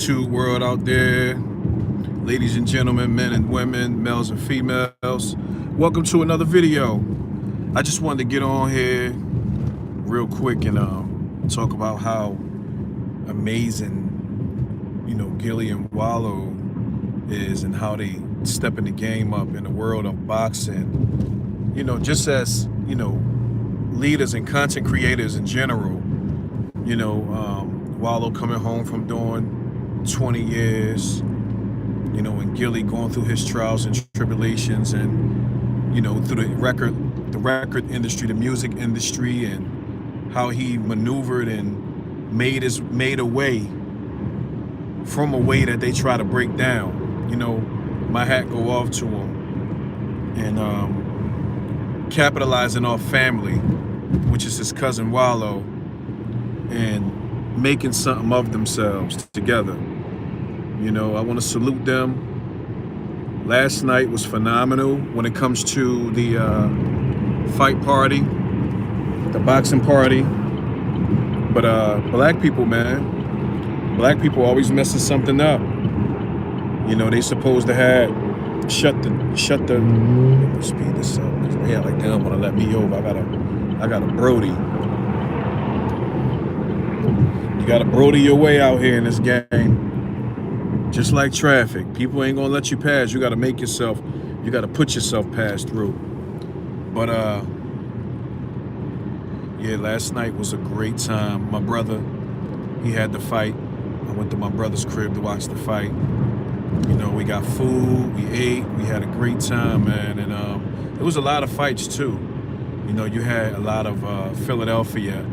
YouTube world out there, ladies and gentlemen, men and women, males and females. Welcome to another video. I just wanted to get on here real quick and talk about how amazing, Gillie and Wallo is and how they stepping the game up in the world of boxing. Just as, leaders and content creators in general, Wallo coming home from doing 20 years, and Gillie going through his trials and tribulations and, through the record industry, the music industry, and how he maneuvered and made a way from a way that they try to break down. My hat go off to him and capitalizing off family, which is his cousin Wallo, and making something of themselves together. I want to salute them. Last night was phenomenal when it comes to the fight party, the boxing party. But black people, man, black people always messing something up. They supposed to have shut the let me speed this up, because they like they don't want to let me over. I got a Brody. You got to Brody your way out here in this game. Just like traffic. People ain't gonna let you pass. You got to you got to put yourself past through. But yeah, last night was a great time. My brother, he had the fight. I went to my brother's crib to watch the fight. We got food, we ate, we had a great time, man. And it was a lot of fights too. You had a lot of Philadelphia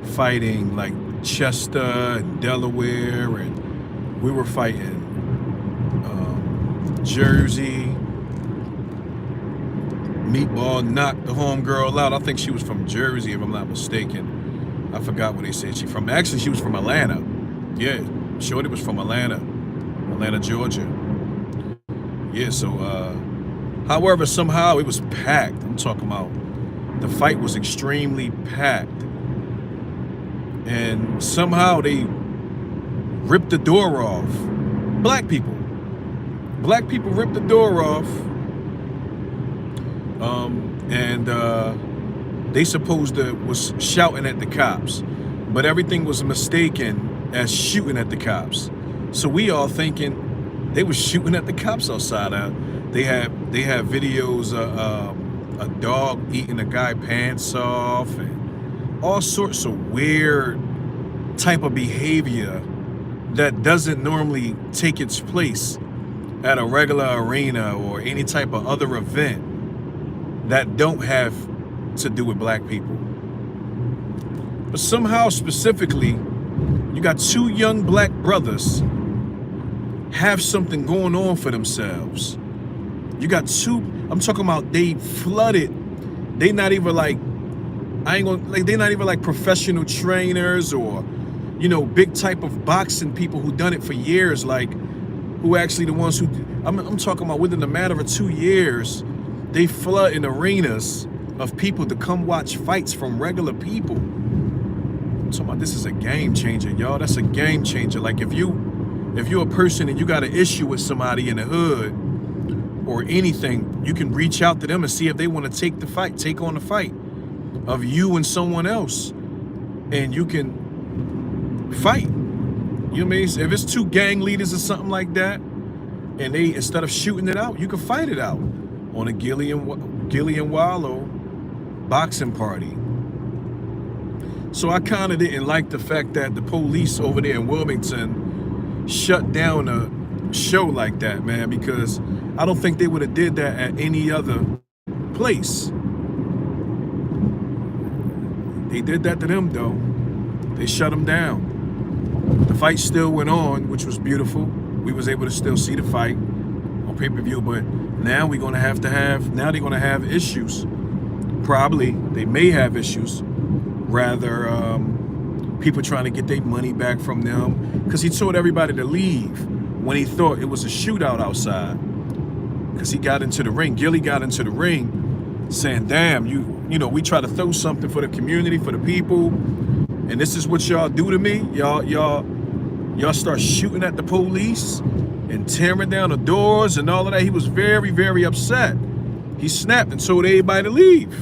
fighting, like Chester and Delaware, and we were fighting Jersey. Meatball knocked the homegirl out. I think she was from Jersey, if I'm not mistaken. I forgot what they said she from. Actually, she was from Atlanta. Yeah, Shorty was from Atlanta, Georgia. Yeah, so however, somehow it was packed. I'm talking about the fight was extremely packed. And somehow they ripped the door off. Black people ripped the door off. And they supposed to was shouting at the cops, but everything was mistaken as shooting at the cops. So we all thinking they was shooting at the cops outside. They have videos of a dog eating a guy pants off and all sorts of weird type of behavior that doesn't normally take its place at a regular arena or any type of other event that don't have to do with black people. But somehow, specifically, you got two young black brothers have something going on for themselves. You got two, I'm talking about they flooded. They not even like, they not even like professional trainers or, big type of boxing people who done it for years, like who actually the ones who, I'm talking about within a matter of 2 years, they flood in arenas of people to come watch fights from regular people. I'm talking about this is a game changer, y'all. That's a game changer. Like if you're a person and you got an issue with somebody in the hood or anything, you can reach out to them and see if they want to take on the fight of you and someone else, and you can fight. You know what I mean? If it's two gang leaders or something like that, and they, instead of shooting it out, you can fight it out on a Gillie and Wallo boxing party. So I kind of didn't like the fact that the police over there in Wilmington shut down a show like that, man, because I don't think they would have did that at any other place. They did that to them, though. They shut them down. The fight still went on, which was beautiful. We was able to still see the fight on pay-per-view, but now they're gonna have issues. Probably, they may have issues. Rather, people trying to get their money back from them, because he told everybody to leave when he thought it was a shootout outside. Because he got into the ring, Gillie got into the ring saying, damn, we try to throw something for the community, for the people, and this is what y'all do to me. Y'all Y'all start shooting at the police and tearing down the doors and all of that. He was very, very upset. He snapped and told everybody to leave.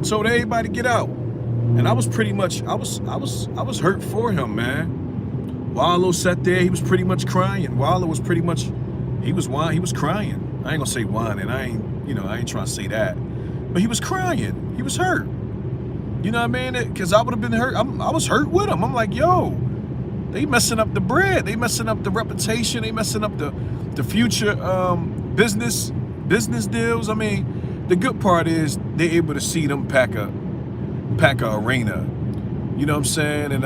Told everybody to get out. And I was pretty much, I was hurt for him, man. Wallo sat there, he was pretty much crying. Wallo was pretty much, he was crying. I ain't gonna say whining, I ain't trying to say that. But he was crying, he was hurt. You know what I mean? Because I would have been hurt, I was hurt with him. I'm like, yo, they messing up the bread, they messing up the reputation, they messing up the future business deals. I mean, the good part is they're able to see them pack a arena. You know what I'm saying? And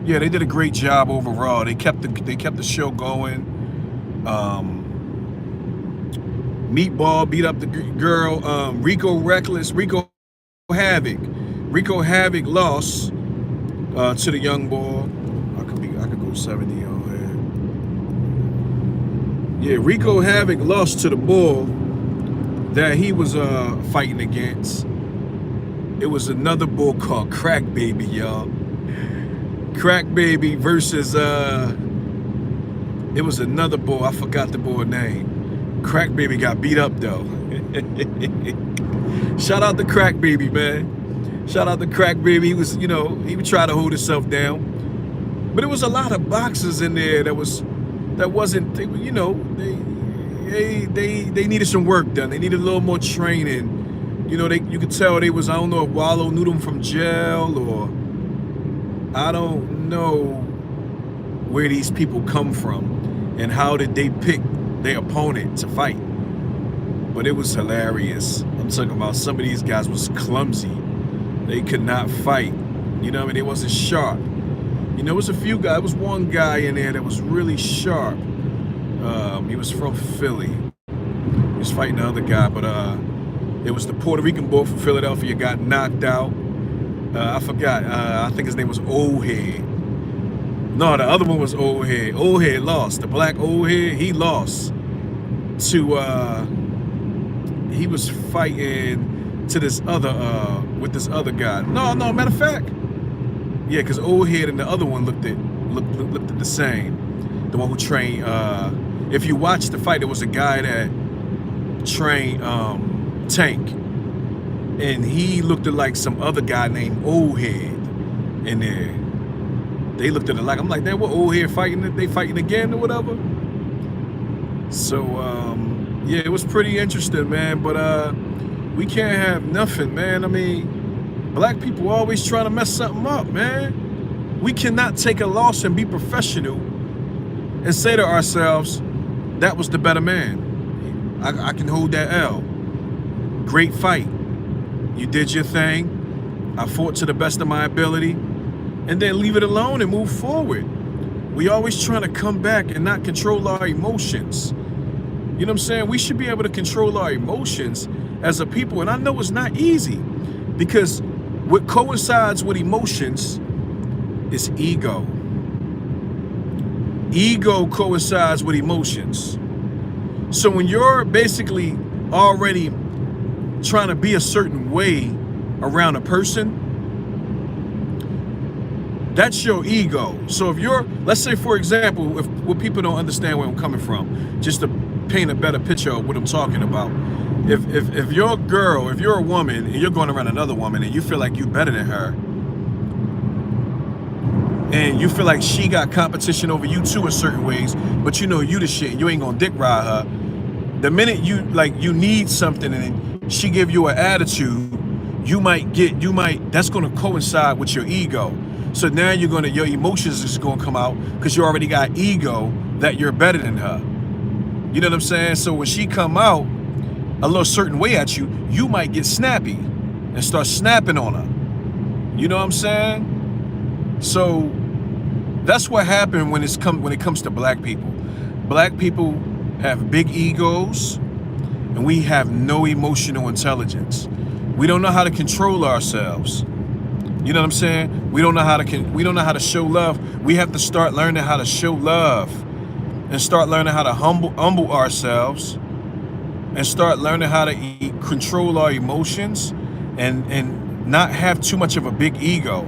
yeah, they did a great job overall. They kept the show going. Meatball beat up the girl. Rico Havoc lost to the young boy. I could go 70 on here. Yeah, Rico Havoc lost to the bull that he was fighting against. It was another bull called Crack Baby, y'all. Crack Baby versus it was another bull. I forgot the bull name. Crack Baby got beat up though. Shout out to Crack Baby, man. Shout out to Crack Baby. He was, he would try to hold himself down. But it was a lot of boxers in there that wasn't, they needed some work done. They needed a little more training. You could tell they was, I don't know if Wallo knew them from jail, or I don't know where these people come from and how did they pick their opponent to fight. But it was hilarious. I'm talking about some of these guys was clumsy. They could not fight. You know what I mean? They wasn't sharp. It was a few guys. There was one guy in there that was really sharp. He was from Philly. He was fighting the other guy, but it was the Puerto Rican boy from Philadelphia got knocked out. I forgot. I think his name was Old Head. No, the other one was Old Head. Old Head lost. The black Old Head, he lost to. He was fighting to this other with this other guy. No. Matter of fact, yeah, because Old Head and the other one looked at the same. The one who trained. If you watch the fight, there was a guy that trained Tank, and he looked at like some other guy named Old Head in there. They looked at it like, I'm like, damn, what Old Head fighting? They fighting again or whatever? So yeah, it was pretty interesting, man. But we can't have nothing, man. I mean, black people always trying to mess something up, man. We cannot take a loss and be professional and say to ourselves, that was the better man. I can hold that L. Great fight. You did your thing. I fought to the best of my ability, and then leave it alone and move forward. We always trying to come back and not control our emotions. You know what I'm saying? We should be able to control our emotions as a people. And I know it's not easy, because what coincides with emotions is ego. Ego coincides with emotions. So when you're basically already trying to be a certain way around a person, that's your ego. So if you're, let's say for example, what people don't understand where I'm coming from, just to paint a better picture of what I'm talking about. If you're a girl, if you're a woman and you're going around another woman and you feel like you're better than her, and you feel like she got competition over you too in certain ways, but you know you the shit, you ain't gonna dick ride her. The minute you need something and she give you an attitude, that's gonna coincide with your ego. So now your emotions is gonna come out because you already got ego that you're better than her. You know what I'm saying? So when she come out a little certain way at you, you might get snappy and start snapping on her. You know what I'm saying? So that's what happened when it comes to black people. Black people have big egos, and we have no emotional intelligence. We don't know how to control ourselves. You know what I'm saying? We don't know how to show love. We have to start learning how to show love, and start learning how to humble ourselves, and start learning how to control our emotions, and not have too much of a big ego.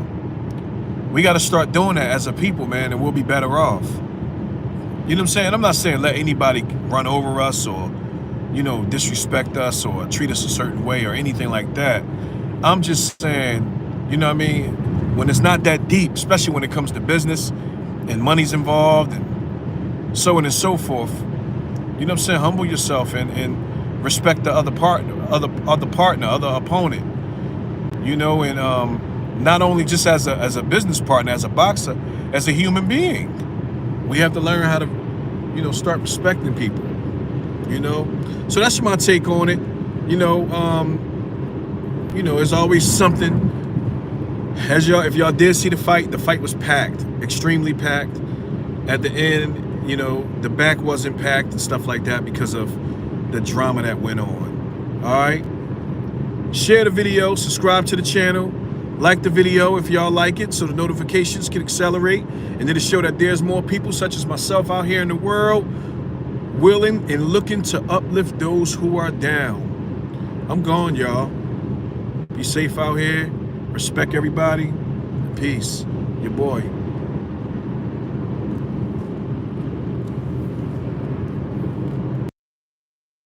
We got to start doing that as a people, man, and we'll be better off. You know what I'm saying? I'm not saying let anybody run over us or, you know, disrespect us or treat us a certain way or anything like that. I'm just saying, you know what I mean? When it's not that deep, especially when it comes to business and money's involved and so on and so forth, you know what I'm saying? Humble yourself and respect the other partner, other opponent, you know, and not only just as a business partner, as a boxer, as a human being. We have to learn how to, you know, start respecting people, you know? So that's my take on it. You know, there's always something. If y'all did see the fight was packed, extremely packed. At the end, you know, the back wasn't packed and stuff like that because of the drama that went on. All right? Share the video, subscribe to the channel, like the video if y'all like it so the notifications can accelerate, and it'll show that there's more people such as myself out here in the world willing and looking to uplift those who are down. I'm gone, y'all. Be safe out here. Respect everybody. Peace. Your boy.